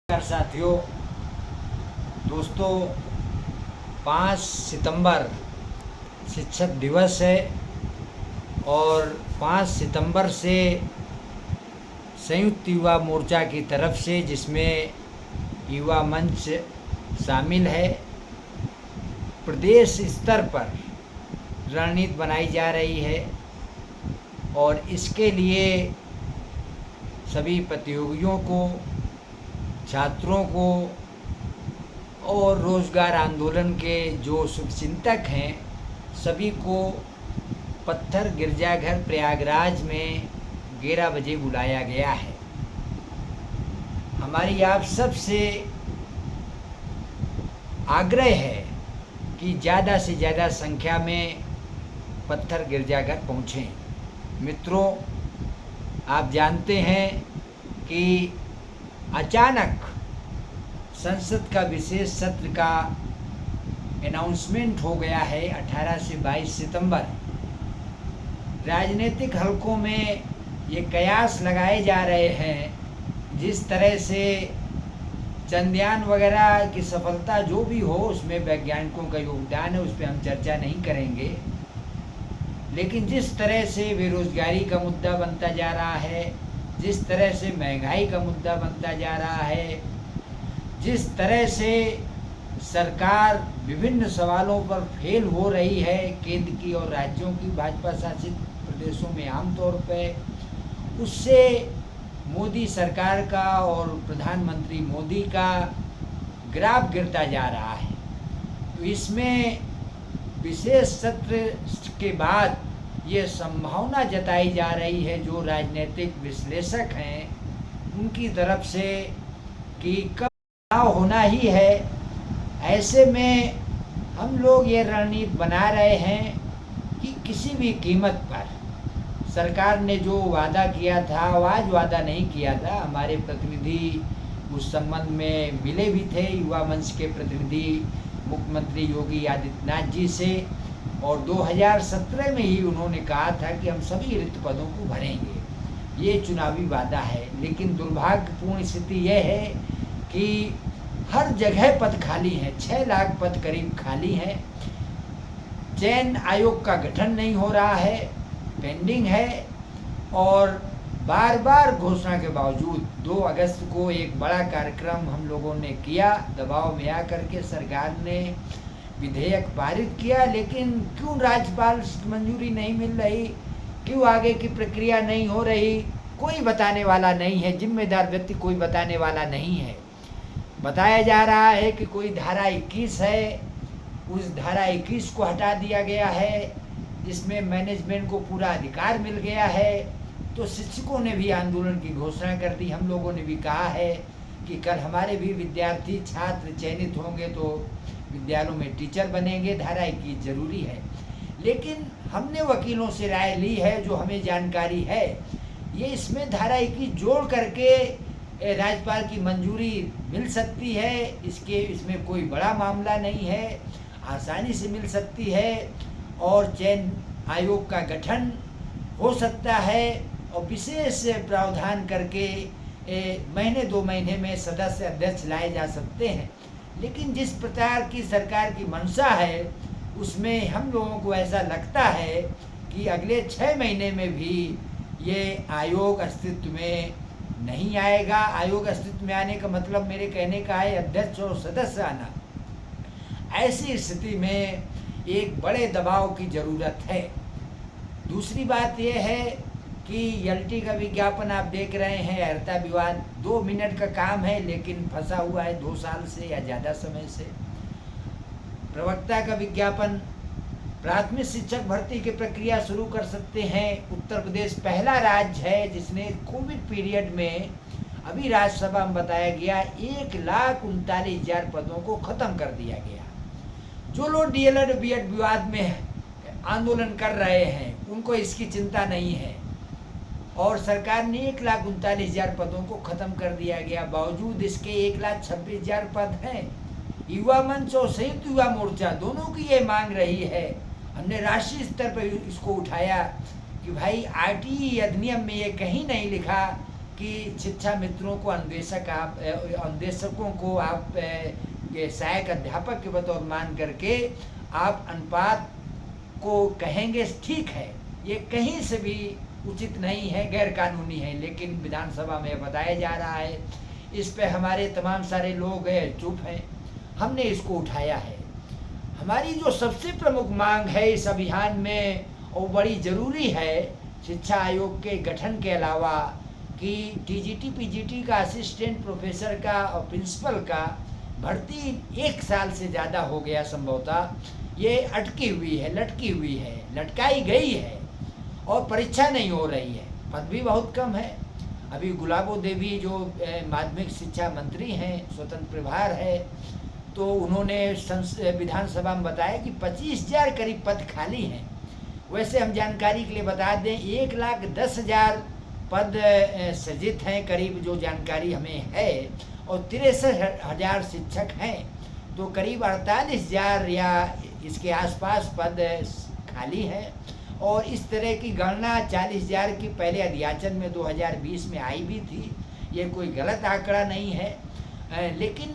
नमस्कार साथियों, दोस्तों 5 सितंबर शिक्षक दिवस है और 5 सितंबर से संयुक्त युवा मोर्चा की तरफ से, जिसमें युवा मंच शामिल है, प्रदेश स्तर पर रणनीति बनाई जा रही है और इसके लिए सभी प्रतियोगियों को, छात्रों को और रोज़गार आंदोलन के जो शुभचिंतक हैं सभी को पत्थर गिरजाघर प्रयागराज में 11 बजे बुलाया गया है। हमारी आप सब से आग्रह है कि ज़्यादा से ज़्यादा संख्या में पत्थर गिरजाघर पहुँचें। मित्रों, आप जानते हैं कि अचानक संसद का विशेष सत्र का अनाउंसमेंट हो गया है 18 से 22 सितंबर। राजनीतिक हलकों में ये कयास लगाए जा रहे हैं, जिस तरह से चंद्रयान वगैरह की सफलता जो भी हो उसमें वैज्ञानिकों का योगदान है, उस पर हम चर्चा नहीं करेंगे, लेकिन जिस तरह से बेरोजगारी का मुद्दा बनता जा रहा है, जिस तरह से महंगाई का मुद्दा बनता जा रहा है, जिस तरह से सरकार विभिन्न सवालों पर फेल हो रही है केंद्र की और राज्यों की, भाजपा शासित प्रदेशों में आमतौर पे, उससे मोदी सरकार का और प्रधानमंत्री मोदी का ग्राफ गिरता जा रहा है। तो इसमें विशेष सत्र के बाद ये संभावना जताई जा रही है, जो राजनीतिक विश्लेषक हैं उनकी तरफ से, कि कब चुनाव होना ही है। ऐसे में हम लोग ये रणनीति बना रहे हैं कि किसी भी कीमत पर सरकार ने जो वादा किया था, आज वादा नहीं किया था। हमारे प्रतिनिधि उस संबंध में मिले भी थे, युवा मंच के प्रतिनिधि मुख्यमंत्री योगी आदित्यनाथ जी से, और 2017 में ही उन्होंने कहा था कि हम सभी रिक्त पदों को भरेंगे। ये चुनावी वादा है, लेकिन दुर्भाग्यपूर्ण स्थिति यह है कि हर जगह पद खाली हैं। 6 लाख पद करीब खाली हैं। चयन आयोग का गठन नहीं हो रहा है, पेंडिंग है, और बार बार घोषणा के बावजूद 2 अगस्त को एक बड़ा कार्यक्रम हम लोगों ने किया, दबाव में आकर के सरकार ने विधेयक पारित किया, लेकिन क्यों राज्यपाल से मंजूरी नहीं मिल रही, क्यों आगे की प्रक्रिया नहीं हो रही, कोई बताने वाला नहीं है। जिम्मेदार व्यक्ति कोई बताने वाला नहीं है। बताया जा रहा है कि कोई धारा 21 है, उस धारा 21 को हटा दिया गया है, जिसमें मैनेजमेंट को पूरा अधिकार मिल गया है। तो शिक्षकों ने भी आंदोलन की घोषणा कर दी। हम लोगों ने भी कहा है कि कल हमारे भी विद्यार्थी छात्र चयनित होंगे तो विद्यालयों में टीचर बनेंगे। धारा 21 जरूरी है, लेकिन हमने वकीलों से राय ली है, जो हमें जानकारी है, ये इसमें धारा 21 जोड़ करके राज्यपाल की मंजूरी मिल सकती है। इसमें कोई बड़ा मामला नहीं है, आसानी से मिल सकती है, और चयन आयोग का गठन हो सकता है, और विशेष प्रावधान करके महीने 2 महीने में सदस्य अध्यक्ष लाए जा सकते हैं। लेकिन जिस प्रकार की सरकार की मंशा है, उसमें हम लोगों को ऐसा लगता है कि अगले 6 महीने में भी ये आयोग अस्तित्व में नहीं आएगा। आयोग अस्तित्व में आने का मतलब मेरे कहने का है अध्यक्ष और सदस्य आना। ऐसी स्थिति में एक बड़े दबाव की ज़रूरत है। दूसरी बात यह है कि एलटी का विज्ञापन आप देख रहे हैं, अर्ता विवाद 2 मिनट का काम है, लेकिन फंसा हुआ है 2 साल से या ज़्यादा समय से। प्रवक्ता का विज्ञापन, प्राथमिक शिक्षक भर्ती की प्रक्रिया शुरू कर सकते हैं। उत्तर प्रदेश पहला राज्य है जिसने कोविड पीरियड में, अभी राज्यसभा में बताया गया, 1,39,000 पदों को ख़त्म कर दिया गया। जो लोग डीएलएड बीएड विवाद में आंदोलन कर रहे हैं उनको इसकी चिंता नहीं है, और सरकार ने 1,39,000 पदों को ख़त्म कर दिया गया। बावजूद इसके 1,26,000 पद हैं। युवा मंच और संयुक्त युवा मोर्चा दोनों की ये मांग रही है। हमने राष्ट्रीय स्तर पर इसको उठाया कि भाई आरटीई अधिनियम में ये कहीं नहीं लिखा कि शिक्षा मित्रों को अन्वेषकों को आप सहायक अध्यापक के बतौर मान करके आप अनुपात को कहेंगे ठीक है, ये कहीं से भी उचित नहीं है, गैर कानूनी है, लेकिन विधानसभा में बताया जा रहा है। इस पे हमारे तमाम सारे लोग चुप हैं। हमने इसको उठाया है। हमारी जो सबसे प्रमुख मांग है इस अभियान में, और बड़ी ज़रूरी है, शिक्षा आयोग के गठन के अलावा कि टीजीटी पीजीटी का असिस्टेंट प्रोफेसर का और प्रिंसिपल का भर्ती 1 साल से ज़्यादा हो गया, संभवतः ये अटकी हुई है, लटकी हुई है, लटकाई गई है और परीक्षा नहीं हो रही है। पद भी बहुत कम है। अभी गुलाबो देवी जो माध्यमिक शिक्षा मंत्री हैं, स्वतंत्र प्रभार है, तो उन्होंने विधानसभा में बताया कि 25,000 करीब पद खाली हैं। वैसे हम जानकारी के लिए बता दें 1,10,000 पद सृजित हैं करीब, जो जानकारी हमें है, और 63,000 शिक्षक हैं, तो करीब 48,000 या इसके आसपास पद खाली हैं। और इस तरह की गणना 40,000 की पहले अध्याचन में 2020 में आई भी थी। ये कोई गलत आंकड़ा नहीं है, लेकिन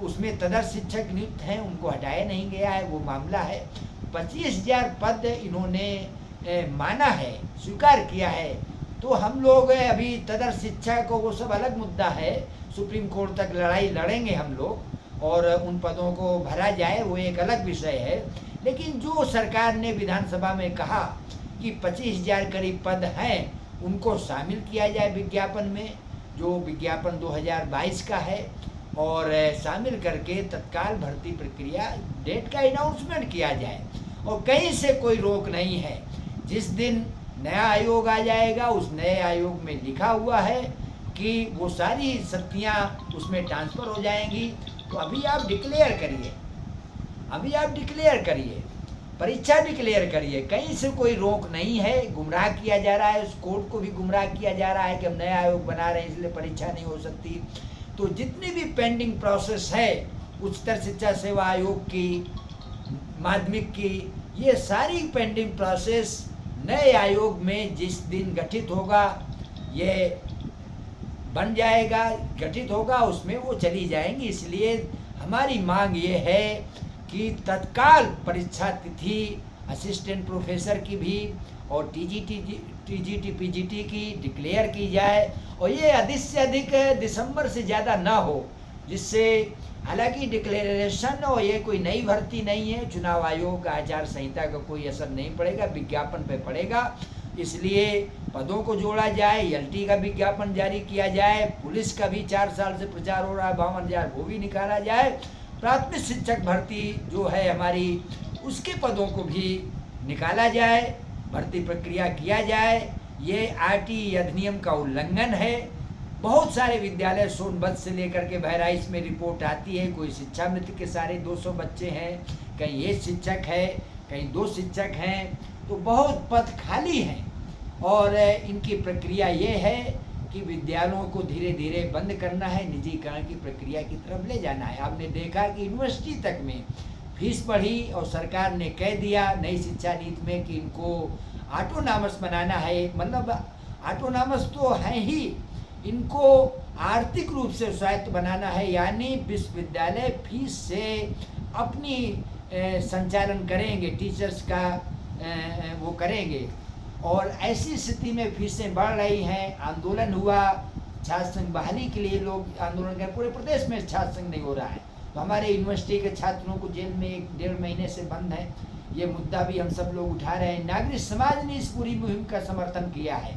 उसमें तदर्थ शिक्षक नियुक्त हैं, उनको हटाया नहीं गया है, वो मामला है। 25,000 पद इन्होंने माना है, स्वीकार किया है। तो हम लोग अभी तदर्थ शिक्षा को, वो सब अलग मुद्दा है, सुप्रीम कोर्ट तक लड़ाई लड़ेंगे हम लोग, और उन पदों को भरा जाए, वो एक अलग विषय है। लेकिन जो सरकार ने विधानसभा में कहा कि 25,000 करीब पद हैं, उनको शामिल किया जाए विज्ञापन में, जो विज्ञापन 2022 का है, और शामिल करके तत्काल भर्ती प्रक्रिया डेट का अनाउंसमेंट किया जाए। और कहीं से कोई रोक नहीं है। जिस दिन नया आयोग आ जाएगा, उस नए आयोग में लिखा हुआ है कि वो सारी शक्तियाँ उसमें ट्रांसफ़र हो जाएंगी। तो अभी आप डिक्लेयर करिए, अभी आप डिक्लेयर करिए, परीक्षा डिक्लेयर करिए। कहीं से कोई रोक नहीं है। गुमराह किया जा रहा है, उस कोर्ट को भी गुमराह किया जा रहा है कि हम नया आयोग बना रहे हैं इसलिए परीक्षा नहीं हो सकती। तो जितनी भी पेंडिंग प्रोसेस है उच्चतर शिक्षा सेवा आयोग की, माध्यमिक की, ये सारी पेंडिंग प्रोसेस नए आयोग में जिस दिन गठित होगा, ये बन जाएगा, गठित होगा, उसमें वो चली जाएंगी। इसलिए हमारी मांग ये है कि तत्काल परीक्षा तिथि असिस्टेंट प्रोफेसर की भी और टीजीटी पीजीटी की डिक्लेयर की जाए, और ये अधिक से अधिक दिसंबर से ज़्यादा ना हो, जिससे, हालांकि डिक्लेरेशन और ये कोई नई भर्ती नहीं है, चुनाव आयोग का आचार संहिता का कोई असर नहीं पड़ेगा, विज्ञापन पे पड़ेगा। इसलिए पदों को जोड़ा जाए, एलटी का विज्ञापन जारी किया जाए, पुलिस का भी 4 साल से प्रचार हो रहा है 52,000, वो भी निकाला जाए। प्राथमिक शिक्षक भर्ती जो है हमारी, उसके पदों को भी निकाला जाए, भर्ती प्रक्रिया किया जाए। ये आरटी अधिनियम का उल्लंघन है। बहुत सारे विद्यालय, सोनभद्र से लेकर के बहराइच में रिपोर्ट आती है, कोई शिक्षा मित्र के सारे 200 बच्चे हैं, कहीं 1 शिक्षक है, कहीं 2 शिक्षक हैं, तो बहुत पद खाली हैं। और इनकी प्रक्रिया ये है कि विद्यालयों को धीरे धीरे बंद करना है, निजीकरण की प्रक्रिया की तरफ ले जाना है। आपने देखा कि यूनिवर्सिटी तक में फीस बढ़ी और सरकार ने कह दिया नई शिक्षा नीति में कि इनको ऑटोनॉमस बनाना है। मतलब ऑटोनॉमस तो है ही, इनको आर्थिक रूप से स्वायत्त बनाना है, यानी विश्वविद्यालय फीस से अपनी संचालन करेंगे, टीचर्स का वो करेंगे। और ऐसी स्थिति में फीसें बढ़ रही हैं। आंदोलन हुआ, छात्र संघ बहाली के लिए लोग आंदोलन कर, पूरे प्रदेश में छात्र संघ नहीं हो रहा है, तो हमारे यूनिवर्सिटी के छात्रों को जेल में 1-1.5 महीने से बंद है। ये मुद्दा भी हम सब लोग उठा रहे हैं। नागरिक समाज ने इस पूरी मुहिम का समर्थन किया है,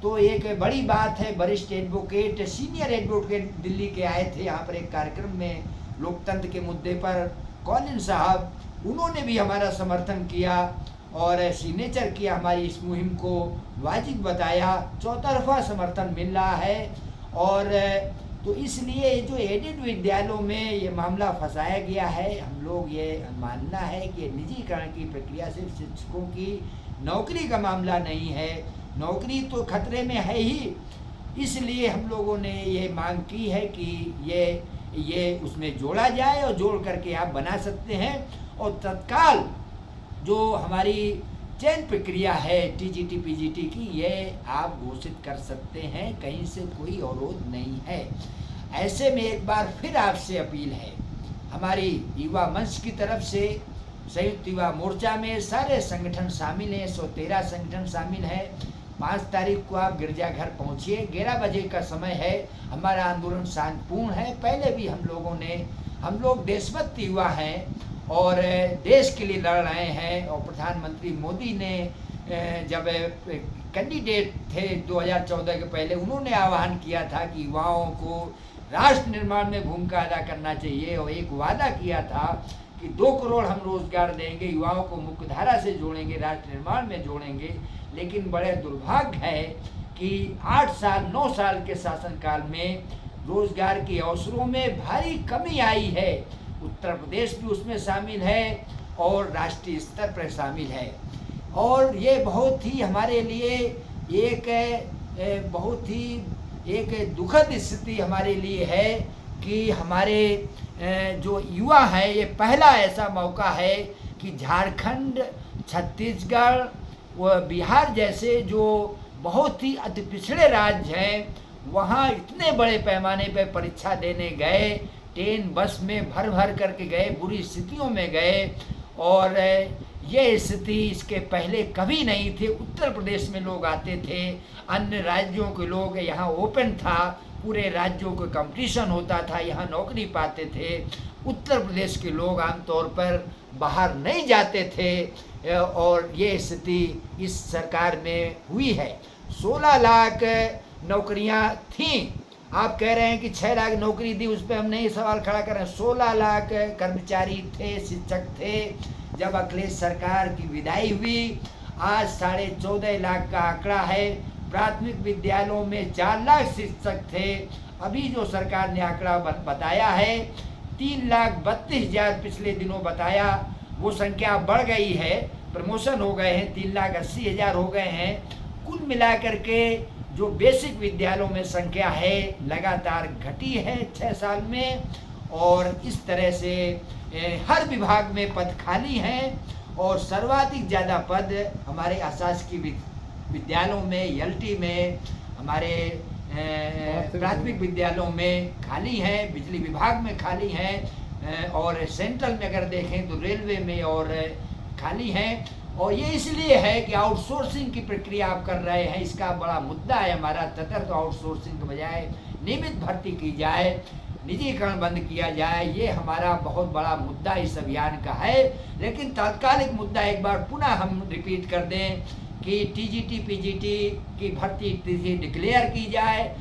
तो एक बड़ी बात है। वरिष्ठ एडवोकेट, सीनियर एडवोकेट दिल्ली के आए थे यहाँ पर एक कार्यक्रम में लोकतंत्र के मुद्दे पर, कॉलिन साहब, उन्होंने भी हमारा समर्थन किया और सिग्नेचर किया, हमारी इस मुहिम को वाजिब बताया। चौतरफा समर्थन मिल रहा है। और तो इसलिए जो एडेड विद्यालयों में ये मामला फंसाया गया है, हम लोग ये मानना है कि निजीकरण की प्रक्रिया सिर्फ शिक्षकों की नौकरी का मामला नहीं है, नौकरी तो खतरे में है ही। इसलिए हम लोगों ने ये मांग की है कि ये उसमें जोड़ा जाए, और जोड़ करके आप बना सकते हैं। और तत्काल जो हमारी चयन प्रक्रिया है टीजीटी पीजीटी की, ये आप घोषित कर सकते हैं, कहीं से कोई अवरोध नहीं है। ऐसे में एक बार फिर आपसे अपील है, हमारी युवा मंच की तरफ से संयुक्त युवा मोर्चा में सारे संगठन शामिल हैं, 113 संगठन शामिल है। 5 तारीख को आप गिरजाघर पहुंचिए, 11 बजे का समय है। हमारा आंदोलन शांतिपूर्ण है। पहले भी हम लोग देशभक्त युवा हैं और देश के लिए लड़ रहे हैं। और प्रधानमंत्री मोदी ने जब कैंडिडेट थे 2014 के पहले, उन्होंने आह्वान किया था कि युवाओं को राष्ट्र निर्माण में भूमिका अदा करना चाहिए और एक वादा किया था कि 2 करोड़ हम रोजगार देंगे, युवाओं को मुख्यधारा से जोड़ेंगे, राष्ट्र निर्माण में जोड़ेंगे। लेकिन बड़े दुर्भाग्य है कि 8 साल 9 साल के शासनकाल में रोजगार के अवसरों में भारी कमी आई है। उत्तर प्रदेश भी उसमें शामिल है और राष्ट्रीय स्तर पर शामिल है। और ये बहुत ही हमारे लिए बहुत ही एक दुखद स्थिति हमारे लिए है कि हमारे जो युवा हैं, ये पहला ऐसा मौका है कि झारखंड, छत्तीसगढ़ व बिहार जैसे जो बहुत ही अति पिछड़े राज्य हैं, वहाँ इतने बड़े पैमाने पर परीक्षा देने गए, ट्रेन बस में भर भर करके गए, बुरी स्थितियों में गए। और ये स्थिति इसके पहले कभी नहीं थी। उत्तर प्रदेश में लोग आते थे, अन्य राज्यों के लोग, यहाँ ओपन था, पूरे राज्यों को कंपटीशन होता था, यहाँ नौकरी पाते थे। उत्तर प्रदेश के लोग आमतौर पर बाहर नहीं जाते थे और ये स्थिति इस सरकार में हुई है। 16 लाख नौकरियां थीं। आप कह रहे हैं कि 6 लाख नौकरी दी, उस पर हम नहीं सवाल खड़ा कर रहे हैं। 16 लाख कर्मचारी थे, शिक्षक थे जब अखिलेश सरकार की विदाई हुई। आज 14.5 लाख का आंकड़ा है। प्राथमिक विद्यालयों में 4 लाख शिक्षक थे। अभी जो सरकार ने आंकड़ा बताया है 3,32,000 पिछले दिनों बताया, वो संख्या बढ़ गई है, प्रमोशन हो गए हैं, 3,80,000 हो गए हैं। कुल मिलाकर के जो बेसिक विद्यालयों में संख्या है लगातार घटी है 6 साल में। और इस तरह से हर विभाग में पद खाली हैं और सर्वाधिक ज़्यादा पद हमारे अशासकीय विद्यालयों में, एलटी में, हमारे प्राथमिक विद्यालयों में खाली हैं, बिजली विभाग में खाली हैं और सेंट्रल में अगर देखें तो रेलवे में और खाली हैं। और ये इसलिए है कि आउटसोर्सिंग की प्रक्रिया आप कर रहे हैं, इसका बड़ा मुद्दा है हमारा। तथाकथित आउटसोर्सिंग के बजाय नियमित भर्ती की जाए, निजीकरण बंद किया जाए, ये हमारा बहुत बड़ा मुद्दा इस अभियान का है। लेकिन तात्कालिक मुद्दा एक बार पुनः हम रिपीट कर दें कि टीजीटी पीजीटी की भर्ती तिथि डिक्लेयर की जाए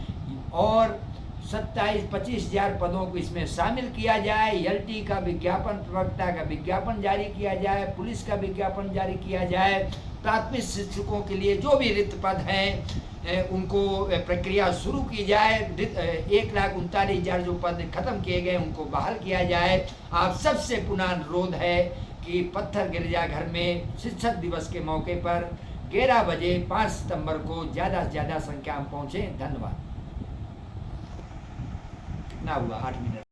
और 27-25 हज़ार पदों को इसमें शामिल किया जाए। एलटी का विज्ञापन, प्रवक्ता का विज्ञापन जारी किया जाए, पुलिस का विज्ञापन जारी किया जाए। प्राथमिक शिक्षकों के लिए जो भी रिक्त पद हैं उनको प्रक्रिया शुरू की जाए। 1,39,000 जो पद खत्म किए गए उनको बहाल किया जाए। आप सबसे पुनः अनुरोध है कि पत्थर गिरजाघर में शिक्षक दिवस के मौके पर 11 बजे 5 सितंबर को ज़्यादा से ज़्यादा संख्या में पहुँचें। धन्यवाद। कितना हुआ? 8 मिनट।